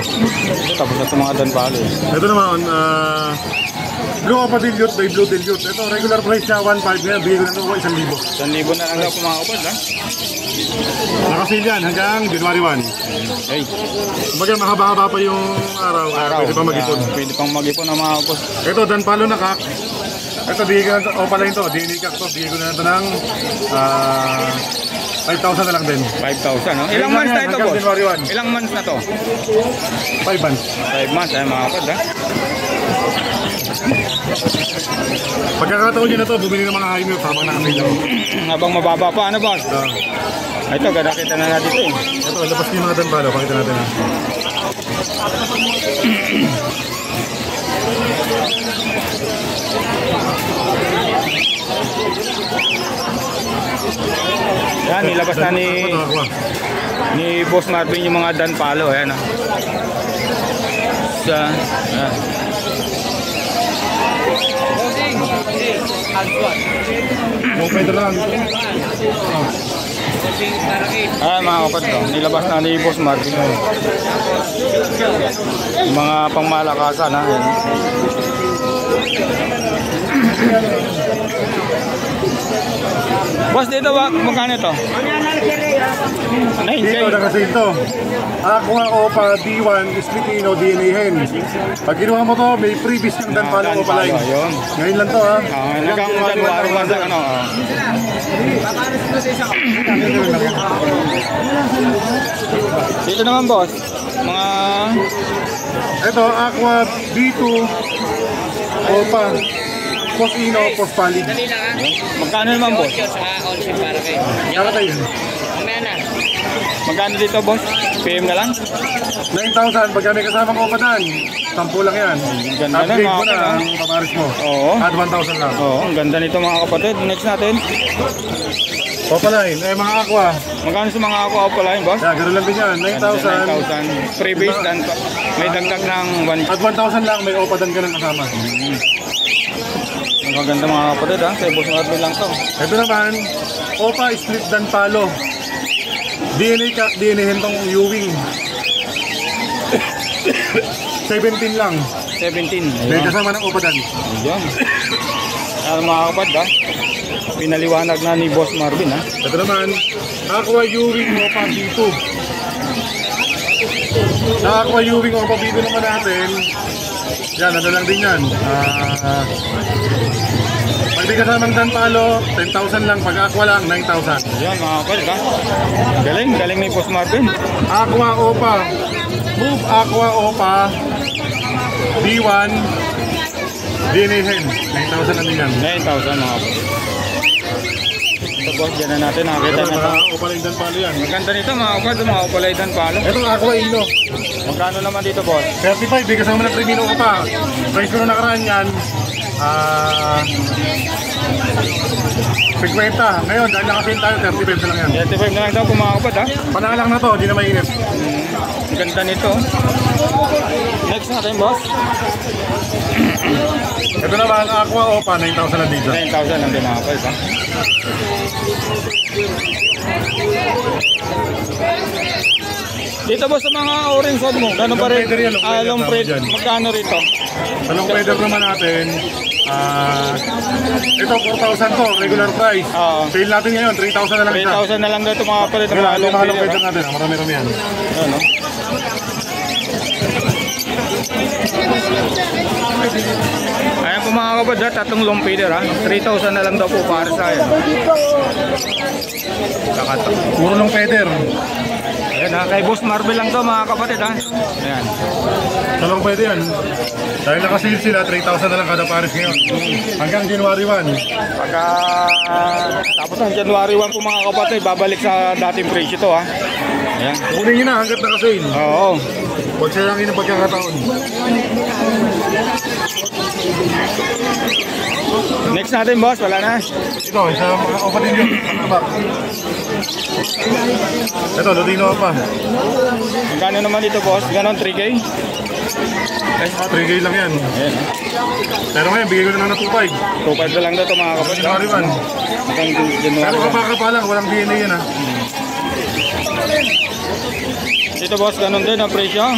Tapos na ito mga Danpalo. Ito naman, Blue Opa Dilute by Blue Dilute. Ito, regular price siya, 1.5 ngayon. Bigyan ko na ito 1,000. 1,000 na lang daw po mga kapatid. Nakasil yan hanggang January 1. Hey, Kumbaga mahaba-haba pa yung araw. Pwede pa mag-ipon. Pwede pang mag-ipon ng mga kapatid. Ito, Danpalo na kak. Ito, bigyan ko na ito. Opa lang ito. DNA kak to. Bigyan ko na ito ng 5,000 na lang din. 5,000, no? Ilang months na ito, hanggang boss? January 1. Ilang months na to? 5 months. 5 months, ay mga kapatid, ha? Pagkakataon nyo na ito, bumili ng mga high milk habang nakasilaw. Habang mababa pa, ano boss? Ito, ganda kita na natin ito eh. Ito, labas niyo yung mga Danpalo. Pakita natin ha. Yan, nilabas na ni Boss Marvin yung mga Danpalo, ayan, ha? Ayan. Kung pwede lang. Ayan mga kapatid, oh. Nilabas na ni Boss Marvin yung mga pangmalakasan, ha? Ayan. Boss, dito ba? Magkano ito? Dito, nakasil ito. Aqua Opa D1 Filipino DNA Hen. Pag kinuha mo to, may freebies ng Danpalo Opa line. Ayun. Ngayon lang to ha. Hanggang January 1 lang, ano? Dito naman boss, mga Ito, Aqua B2 Opa Posino Pospalid. magkano naman boss? Nakatay yun. Magkano dito boss? PM na lang? 9,000 pag may kasamang Opa dan. 10 lang yan. Ganda na, Upgrade mga mo na kapatid, ang pamaris mo. Oo. At 1,000 lang. Oo, ang ganda nito mga kapatid. Next natin, Opa line. Mga Aqua. magkano sa mga ako pala yun boss? Yeah, ganoon lang din yan. 9,000. 9,000. Freebies, dan may dagdag ng 1. At 1,000 lang may Opa dan ka ng kasama. Ang ganda mga kapatid, ha? Sa Boss Marvin lang to. Ito naman, Opa Split Danpalo. DNA Kak, DNA Hentong Ewing. 17 lang. 17. May Ayun. kasama ng Opa dan. Ayun. Ano mga kapatid, ha? Pinaliwanag na ni Boss Marvin, ha? Ito naman, Aqua Ewing Opa B2. Sa Aqua Ewing Opa B2 naman natin, yan, ano lang din yan. Pag di kasamang Danpalo, 10,000 lang. Pag Aqua lang, 9,000. Ayun mga kapatid, ha? Galing ni Boss Marvin. Aqua Opa. Move Aqua Opa. B1. DNA Hen. 9,000 lang din yan. 9,000 mga kapatid. Ito boss, dyan na natin. Nakakita Ito, na ito. mga Opa lang Danpalo yan. Maganda nito mga kapatid, mga upalaitan palo. Ito, Aqua Ilo. Magkano naman dito boss? 35, di kasama ng premium ko pa. Price ko nung nakaraan yan, 50. Ngayon, dahil nakasin tayo, 35 na lang yan. 35 na lang daw po mga kapatid, ha? Panalang na to, di na mainit. Ang ganda nito. Next natin boss. Ito naman, Aqua Opa, 9,000 lang dito. 9,000 lang din mga kapatid, ha? Dito boss sa mga orange hog mo, gano'n pa rin? Long feather yan, long feather, Long tawag feather, dyan. magkano rito? Anong feather naman natin? Ito, 4,000 to, regular price. Oo. Sale natin ngayon, 3,000 na lang isa. 3,000 na lang daw ito mga kapatid. Wala, Mga long halong feather, feather ha? natin, marami-rami yan. Ano, no? Ayan po mga kapatid, ha? Tatlong long feeder, ha? 3,000 na lang daw po para sa ayan. Puro long feather. Ayan, ha? Kay Boss Marvin lang to mga kapatid, ha? Ayan. Talong pwede yan. Dahil nakasale sila, 3,000 na lang kada pares ngayon. Hanggang January 1. Pagka tapos ng January 1 po mga kapatid, babalik sa dating presyo to, ha? Ayan. Kunin nyo na hanggat nakasale. Oo. Huwag sayangin ang pagkakataon. Next natin boss, wala na. Ito, isa opa din yun. Ito, Lutino pa. Magkano naman dito boss? Ganon 3K? 3K lang yan. Ayan. Pero ngayon, bigay ko na lang na 2.5. 2.5 na lang daw ito mga kapatid. January 1. Hanggang January Pero 1. kapaka pa lang, walang DNA yan ha. Dito boss, ganon din ang presyo.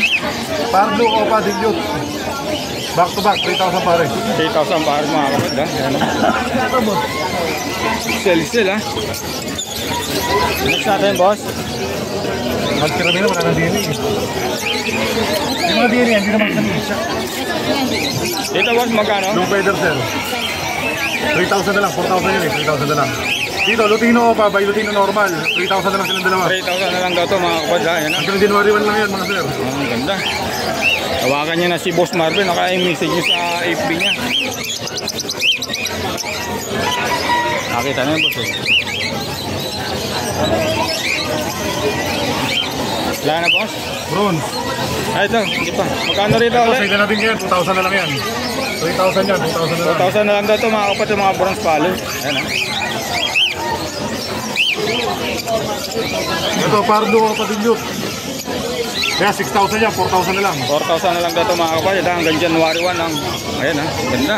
Pardo opa dilute. Back to back, 3,000 pare. 3,000 para mga kapatid ha. Ayan. Sell ha. Next natin boss. Magkirami na, wala ng DNA eh. Yung mga DNA, hindi naman kami isa. Dito boss, magkano? Blue feather cell. 3,000 na lang, 4,000 yun eh, 3,000 na lang. Dito, Lutino opa, by Lutino normal. 3,000 na lang silang dalawa. 3,000 na lang daw ito mga kapatid ha. Ayan ha. Hanggang January 1 lang yan mga sir. Ang ganda. Tawagan niyo na si Boss Marvin, naka-message niyo sa FB niya. Nakita na yun boss eh. Wala na boss? Bronze. Ay ito, hindi pa. Magkano rito Ito, ulit? side na natin yan, 2,000 na lang yan. 3,000 yan, 2,000 na lang. 2,000 na lang daw ito mga kapatid, mga bronze palo. Ayan ha. Ito, Pardo opa dilute. Kaya 6,000 yan, 4,000 na lang. 4,000 na lang daw ito mga kapatid ha. Hanggang January 1 ang... Ayan ha, ganda.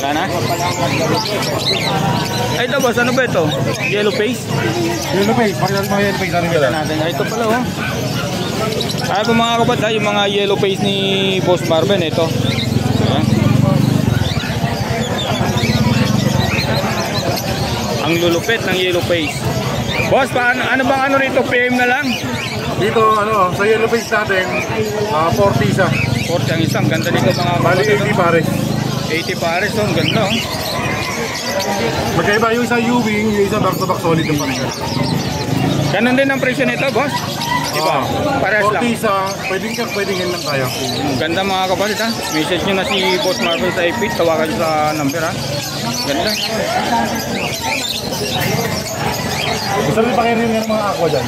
Wala na? Ay ito boss, ano ba ito? Yellow face? Yellow face, pakita natin mga yellow face. Ano Kita yun? natin. Ay ito pala oh. Ay po mga kapatid ha, yung mga yellow face ni Boss Marvin ito. Ayan. Ang lulupit ng yellow face. Boss, ano bang ano rito? PM na lang? Dito, ano, sa yellow face natin, 40 isa. 40 ang isang. Ganda dito mga Bali kapatid. 80 pare. 80 pares oh. Ang ganda oh. Magkaiba yung isa U-wing, yung isa back-to-back solid yung pare. Ganon din ang presyo nito boss. Diba? Parehas lang. 40 isa, pwedeng yan lang tayo. Ang ganda mga kapatid ha. Message nyo na si Boss Marvin sa FB. Tawagan nyo sa number ha. Ganda. Gusto rin pakirin nga ng mga aqua dyan.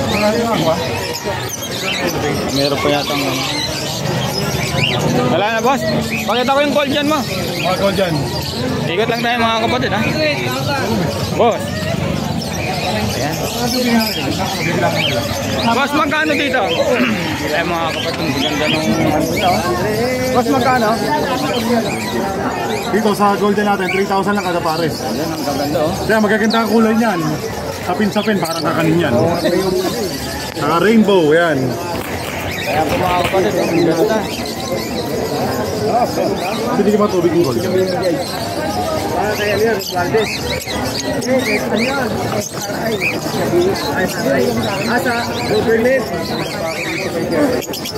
Wala rin yung aqua. Meron pa yata ang... Wala na boss. Pakita ko yung call dyan mo. Mga aqua dyan. Ikot lang tayo mga kapatid ha. Boss. Ayan. Boss, magkano dito? Ay mga kapatid, ang ganda nung... Boss, magkano? Dito sa golden natin, 3,000 lang kada pares. Ayan, ang gaganda oh. Kaya magaganda ang kulay niyan. Sapin-sapin, parang kakanin yan. Saka rainbow, yan. Kaya po mga kapatid, ang ganda. Hindi ka ba tubig yung gold?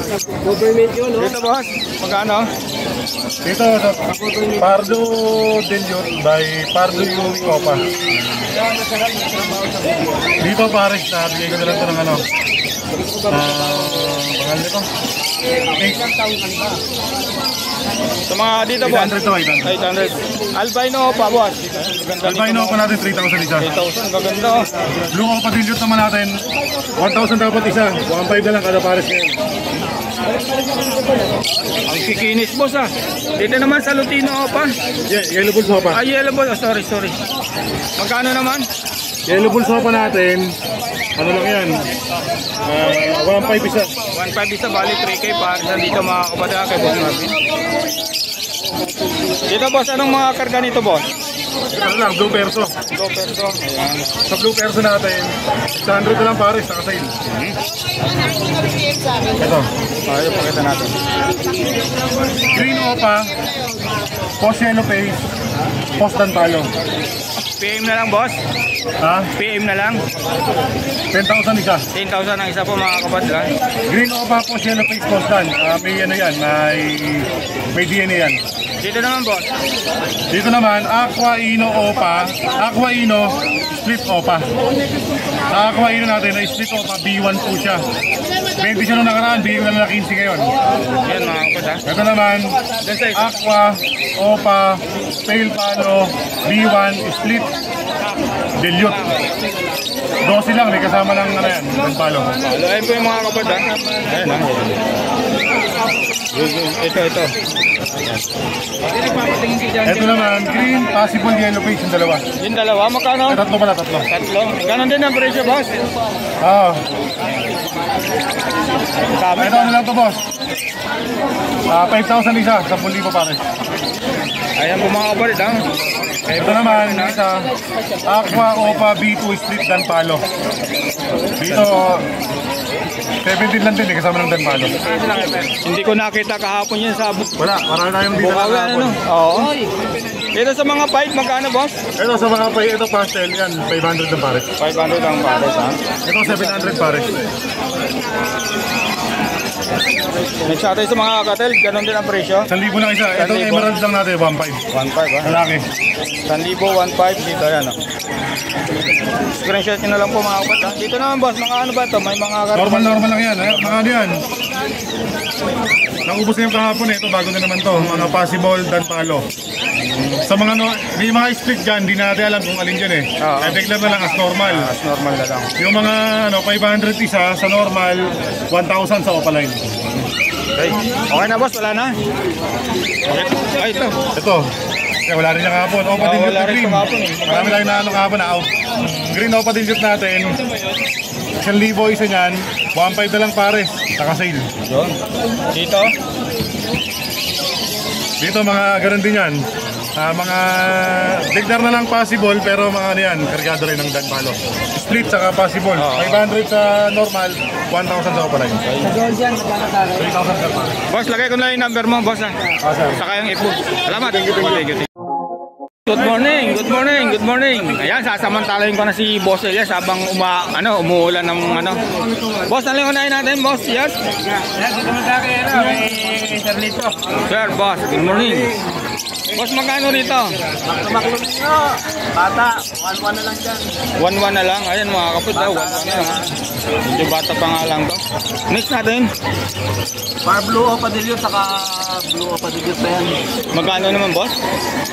Dito boss, magkano? Dito, Pardo dilute by Pardo Yumi Copa. Dito pares na, bigay ko na lang ito ng ano. Pangalan nito? Sa mga dito boss, 800 to, 800. 800. Albino pa boss. Ganda Albino pa natin, 3,000 isa. 8,000, gaganda oh. Blue Copa dilute naman natin, 1,000 dapat isa. 1,500 na lang kada pares ngayon. Ang kikinis boss ah. Dito naman sa Lutino pa. Yellow Bull Sopa. Ah, yellow boss. Oh, sorry. Magkano naman? Yellow Bull Sopa natin, ano lang yan, 1,500 isa. 1.5 isa, bali 3K para sa dito mga kapatid kay Boss Marvin. Dito boss, anong mga karga nito boss? Ano lang, Blue Perso. Blue Perso. Ayan. Sa Blue Perso natin, 100 na lang pares, naka-sale. Ito. Ito, pakita natin. Green Opa, Post Yellow Face, Post Tantalo. PM na lang boss. Ha? PM na lang. 10,000 isa. 10,000 ang isa po mga kapatid ha. Green Opa, Post Yellow Face, Post Tan. May ano yan, may DNA yan. Dito naman boss. Dito naman, Aqua Ino Opa, Aqua Ino, Split Opa. Sa Aqua Ino natin, na Split Opa, B1 po siya. 20 siya nung nakaraan, bigyan ko na lang 15 ngayon. Yan mga kapatid ha. Ito naman, Dyan sa isa. Aqua, Opa, Pale Palo, B1, Split, Dilute. 12 lang, may kasama lang ano yan, ng palo. Ayun po yung mga kapatid ha. Ayan ha. Ito. Ito naman, green, possible yellow face yung dalawa. Yung dalawa, magkano? Tatlo pala, tatlo. Tatlo. Ganon din ang presyo, boss. Oo. Sabi Ito ano lang to, boss? 5,000 isa, 10,000 pare. Ayan po mga kapalit, ha? Ito naman, isa, Aqua Opa B2 Split Dan Palo. Dito, 17 lang din eh, kasama ng Dan Palo. Hindi ko nakita kahapon yan sa Wala, marami tayong dito Bukawi, na ano? Oo. Ito sa mga pipe, magkano, boss? Ito sa mga pay, ito pastel yan, 500 ng pare. 500 ang pares, ha? Ito 700 pare. Next natin sa mga katel, ganon din ang presyo. 1,000 lang isa. Ito 1,000. emerald lang natin, 1,500. 1.5, ha? Lalaki. 1,000, 1.5 dito, yan, ha? Screenshot nyo na lang po mga kapat, ha? Dito naman, boss, mga ano ba ito? May mga Normal lang yan. Mga ano yan. Naubos na yung kahapon eh. Ito bago na naman to. Mga possible Dan Palo. Sa mga may mga split dyan, di natin alam kung alin dyan eh. Oo. Declare na lang as normal. As normal na lang. Yung mga 500 isa sa normal, 1,000 sa Opaline. Okay na, boss, wala na. Okay. Ay, ito. Ito. Kaya wala rin yung kahapon. Opa din wala yung rin green. yung kahapon eh. Marami lang na ano kahapon na out. Green Opa din yung natin. 1,000 isa niyan. 1,500 na lang pare. Naka-sale. Yun. Dito. Dito mga ganun din yan. Mga declare na lang possible pero mga ano yan, kargado rin ng Dan Palo. Split saka possible. 500 sa normal, 1,000 sa Opaline. Sa gold yan, magkano sa akin? 3,000 per pare. Boss, lagay ko na yung number mo, boss, ha? Sir. Saka yung ipo. Salamat. Thank you. Good morning. Ayan, sasamantalahin ko na si Boss Elias habang umuulan ng ano. Boss, ano yung unahin natin, Boss? Yes? Dito mo sa akin, may Sir Lito. Sir, boss, good morning. Boss, magkano rito? Maklong nyo, bata, 1-1 na lang dyan. 1-1 na lang. Ayan mga kapit, 1-1 na lang. Medyo bata pa nga lang to. Next natin. Par Blue o Padilyo, saka Blue o Padilyo pa yan. Magkano naman, boss?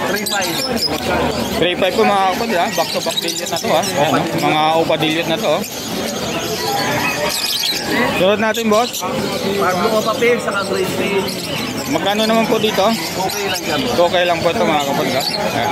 3-5. 3-5 po mga kapit, ha? Back to back dilute na to, ha? Ayan, no? Mga upa dilute na to, oh. Sunod natin, boss. Par Blue o Papel, saka Grade Pail. Magkano naman po dito? Okay lang yan. Okay lang po ito mga kapit, ha? Ayan.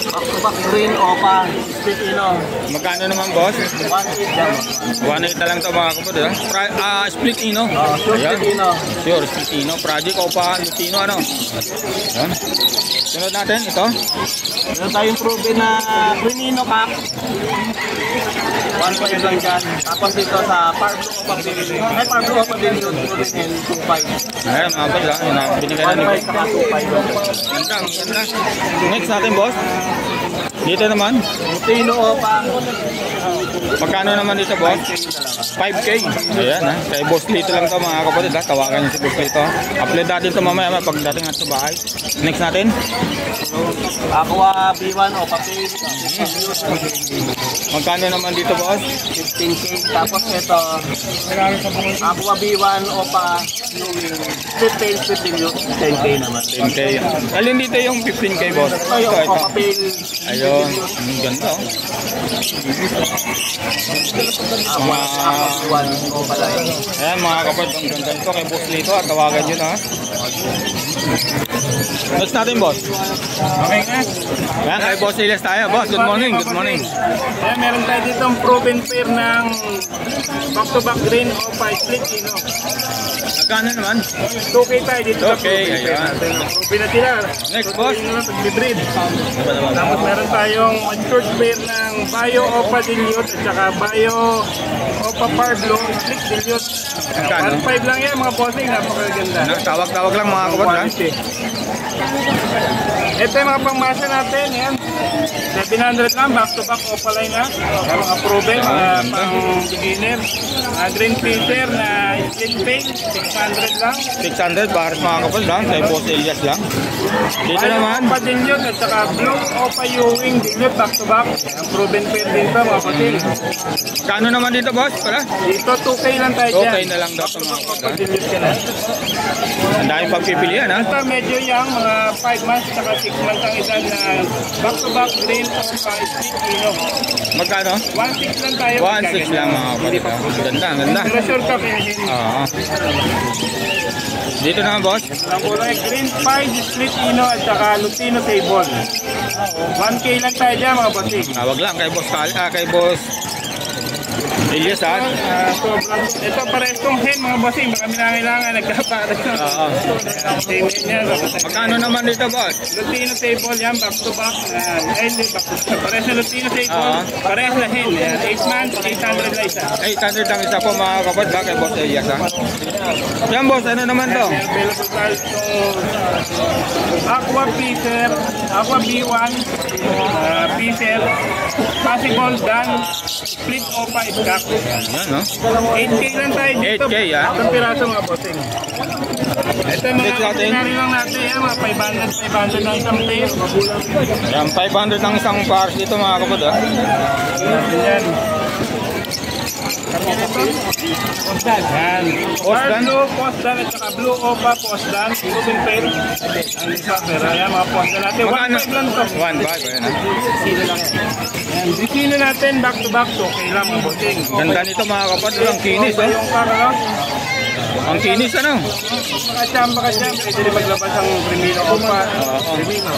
Back-to-back green Opa, split ino. Magkano naman, boss? 1-8 yan. 1.8 na lang to mga kapit, ha? Split ino. Sure, Ayan. split ino. Sure, split ino. Project Opa Lutino, ano? Ayan. Sunod natin, ito. Meron tayong proven na Quinino Pack. 1.5 lang dyan. Tapos dito sa Par Blue o Papel. Ay, Par Blue o Papel yun. Proven yan, 2.5. Ayan mga kapit, ha? Yun na, binigay na ni 1.5 saka 2.5. Ganda. Next natin, boss. Dito naman. Lutino Opa. Magkano naman dito, boss? 5K. Ayan, ha. Kay Boss Lito lang to mga kapatid, ha. Tawagan niyo si Boss Lito. Upload natin to mamaya pagdating natin sa bahay. Next natin. Aqua B1 o Papel. Magkano naman dito, boss? 15K. Tapos ito, Aqua B1 Opa Split Pail, Split Dilute. 10K naman. 10K. Alin dito yung 15K, boss? Ito yung Ito. Papel. Ayun. Ang ganda, oh. Aqua B1 Opa lang. Ayan mga kapatid, ang ganda nito kay Boss Lito, ha. Tawagan nyo na, ha. Next natin, boss. Okay na. Ayan, kay Boss Elias tayo. Boss, good morning. Kaya meron tayo dito ang proven pair ng back-to-back green o split ino. Magkano naman? 2K tayo dito. Okay, ayan. Proven na sila. Next, boss. Ino na pag-breed. Tapos meron tayong matured pair ng Bio Opa Dilute at saka Bio Opa Par Blue split dilute. Magkano? 1.5 lang yan mga bossing. Napakaganda. Tawag-tawag lang mga kapatid, ha. Quality. Ito yung mga pangmasa natin, yan. 700 lang, back-to-back Opaline na. Mga proven, mga pang-beginner. Green filter na split paint, 600 lang. 600 para sa mga kapatid, ha. Kay Boss Elias lang. Dito naman. Opa dilute at saka blue Opa Ewing dilute, back-to-back. Ang proven pair din pa, mga patil. Kano naman dito, boss? Pala? Dito 2K lang tayo dyan. 2K na lang daw sa mga Opa kapatid, ha. dilute ka na. Ang daming pagpipilian ha. Ito medyo young, mga 5 months saka 6 months ang edad na back-to-back green o split ino. Magkano? 1.6 lang tayo. 1.6 lang mga kapatid ha. Ganda, ganda. Pero sure ka kaya din. Oo. Dito naman boss. Ang kulay green pie, split ino at saka lutino table. 1K lang tayo dyan mga bossing. Wag lang kay boss kay boss Elias ha. Ito parehas kong hen mga bossing. Baka minangailangan nagkapares na. Oo. Same hen yan. Magkano naman dito boss? Lutino table yan, back to back. Hindi, back to back. Parehas na lutino table. Parehas na hen. 8 months, 800 lang isa. 800 ang isa po mga kapatid ba kay boss Elias ha. Yan boss, ano naman to? Available tayo itong Aqua Peter, Aqua B1, Peter, possible dan, split opa iskak. Yan no. 8K lang tayo dito. 8K, ah. Itong piraso mga bossing. Ito mga Dito natin. ordinary lang natin yan, mga 500 na isang tape. Yan 500 ang isang pars dito mga kapatid ha. Yan. Postdan. Yan. Postdan? Blue, postdan at saka blue opa, postdan. Moving pair. Ang isa, pero yan mga postdan natin. Magkano? 1.5 lang to. 1 bag ayan ha. Sino lang yan. Yan. Disino natin back to back to. Kailan mga bossing. Ganda nito mga kapatid, ang kinis Okay, oh. yung karo. Ang kinis ano? Baka siyam. Pwede rin maglabas ang primino opa. Oo. Primino.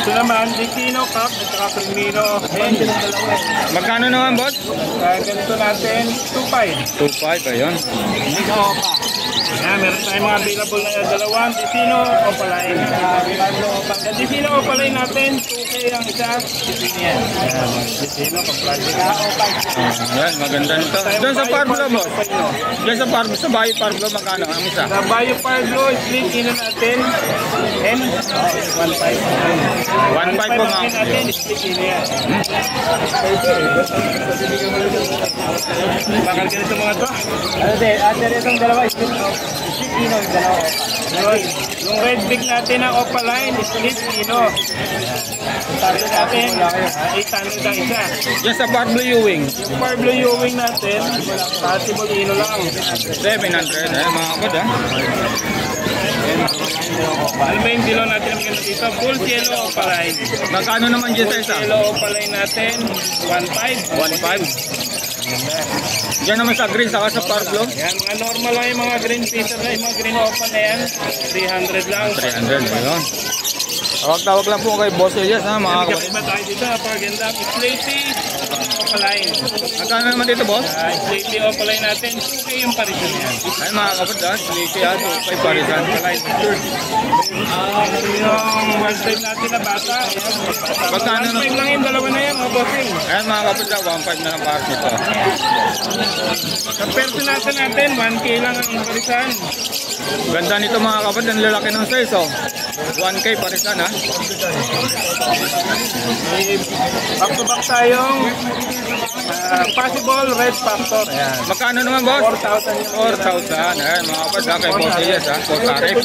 Ito naman, Disino cup at saka primino. Hen. Magkano naman boss? Ganito natin, 2.5. 2.5 ayun. Yan, meron tayong mga available na dalawang Disino o Palay. Sa Disino o Palay natin, 2K ang isa. Yan, Disino o Palay. Yan, maganda nito. Doon sa Parblo boss. Diyan sa Parblo, sa Bayo Parblo magkano ang isa? Sa Bayo Parblo, split ino natin, N, 1.5. 1.5 po mga. natin, split ino yan. Bakal ganito mga to. Ano itong dalawa, split ino yung dalawa. Yun. Yung red big natin na Opaline, split ino. Sabi natin, 800 ang isa. Diyan sa Parblo Ewing. Yung Parblo Ewing natin, possible ino lang. 700 ayun mga kapatid ha. Ano ba yung dilaw natin ang ganda dito? Full yellow Opaline. Magkano naman dyan sa isa? Yellow Opaline natin, 1.5. 1.5. Diyan naman sa green saka sa Parblo. Yan, mga normal lang yung mga green Peter na, yung mga green Opa na yan. 300 lang. 300 ayun. Tawag lang po kay Boss Elias ha mga kapatid. Kakaiba tayo dito, napakaganda. Slaty Opaline. Magkano naman dito boss? Slaty Opaline natin, 2K yung parisyon yan. Ay mga kapatid ha, sleepy ha, 2.5 parisan. Yung website natin na bata, Magkano na? 1.5 lang yung dalawa na yan, mga bossing. Ayan mga kapatid ha, 1.5 na ng pares nito. Sa personata natin, 1K lang ang parisan. Ganda nito mga kapatid, ang lalaki ng size oh. 1K parisan ha. Back to back tayong possible red factor. Ayan. Magkano naman boss? 4,000 yung 4,000. Ayan mga kapatid ha, kay Boss Elias ha, for tarif.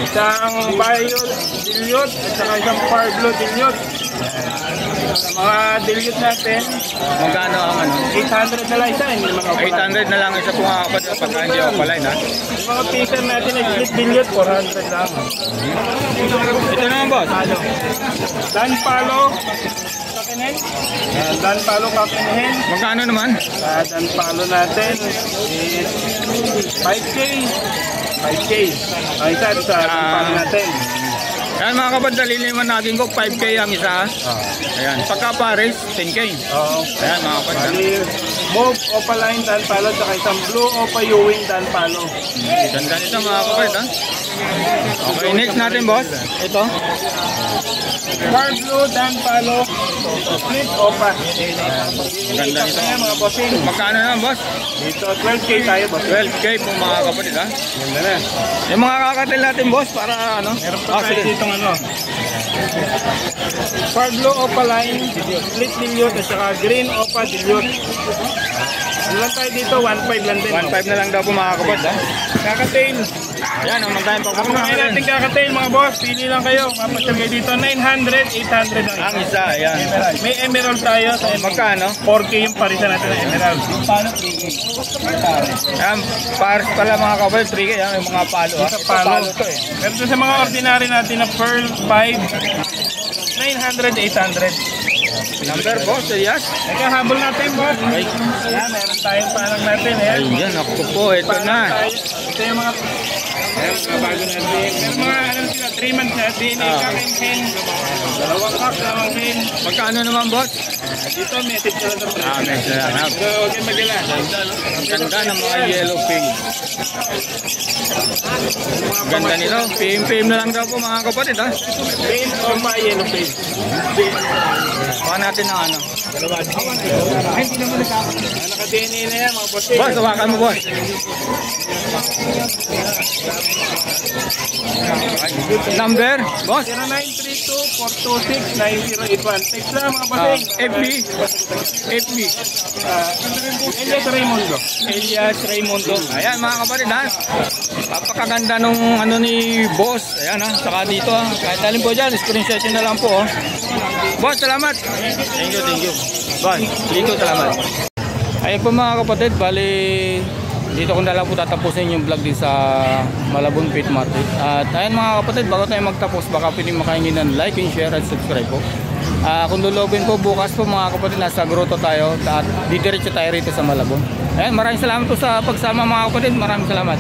Isang Bayo Dilute at saka isang Parblo Dilute. Sa mga dilute natin, Magkano ang ano? 800 na lang isa. Hindi naman ako 800 na lang isa po mga kapatid pagka hindi ako palay ha. Yung mga pieces natin na split dilute, 400 lang. Ito naman boss. Dan Palo, Kakinen. Dan Palo, Kakinen. Magkano naman? Dan Palo natin is 5K. 5K. Ang isa sa Dan Palo natin. Ayan mga kapatid, naliliman natin ko 5K ang isa. Ayan, pagka pares, 10K. Oo. Ayan mga kapatid. Bali, Mauve Opaline Dan Palo, saka isang Blue Opa Ewing Dan Palo. Ganda nito mga kapatid ha. Okay, next natin boss. Ito. Far Blue Dan Palo, Split Opa. Ganda nito. Ayan mga bossing. Magkano naman boss? Dito, 12K tayo boss. 12K po mga kapatid ha. Ganda na. Yung mga kakatil natin boss para ano? Meron pa tayo sige. ditong ano. Far Blue Opaline, Split Dilute, at saka Green Opa Dilute. Ano lang tayo dito, 1.5 lang din. 1.5 na lang daw po mga kapatid ha. Kakatail, Ayan, naman tayo Ako pagpupunta ngayon natin kakatail mga boss. Pili lang kayo. Mapasyal kayo dito. 900, 800 lang. Ang isa, ayan. May emerald tayo sa Magkano? 4K yung parisan natin ng emerald. Paano 3K? Ayan, pares pala mga kapatid, 3K, ayan, yung mga palo ha. Sa Ito, palo. palo to eh. Pero dun sa mga ordinary natin na pearl 5, 900, 800. Number boss, Elias. Teka, habol natin boss. Ay, Ayan, meron tayong panang natin. Ayan. ayan, ako po, ito na. Ito yung mga bago natin. Pero mga ano sila, 3 months na. DNA kaking hen. Dalawang cup, dalawang hen. Magkano naman boss? Dito, message ka lang sa Ah, may salamat. So, huwag kayong magila. Ang ganda ng mga yellow pink. Ganda nito. PM na lang daw po mga kapatid ha. Paint or pa yellow paint. Baka natin ng ano. Naka-DNA na yan mga boss. Boss, hawakan mo boss. Number, boss. 0932-426-9081. Text lang mga boss. FB. FB. Elias Raimundo. Elias Raimundo. Ayan mga kapatid ha. Napakaganda nung ano ni boss. Ayan ha. Saka dito ha. Kahit alin po dyan, screenshot nyo na lang po. Oh. Boss, salamat. Thank you, thank you. Boss, dito salamat. Ayun po mga kapatid, bali dito ko na lang po tatapusin yung vlog din sa Malabon Pet Market. At ayun mga kapatid, bago tayo magtapos, baka pwede makahingi ng like and share at subscribe po. Kung lulogin po bukas po mga kapatid, nasa grotto tayo at didiretso tayo rito sa Malabon. Ayan, maraming salamat po sa pagsama mga kapatid, maraming salamat.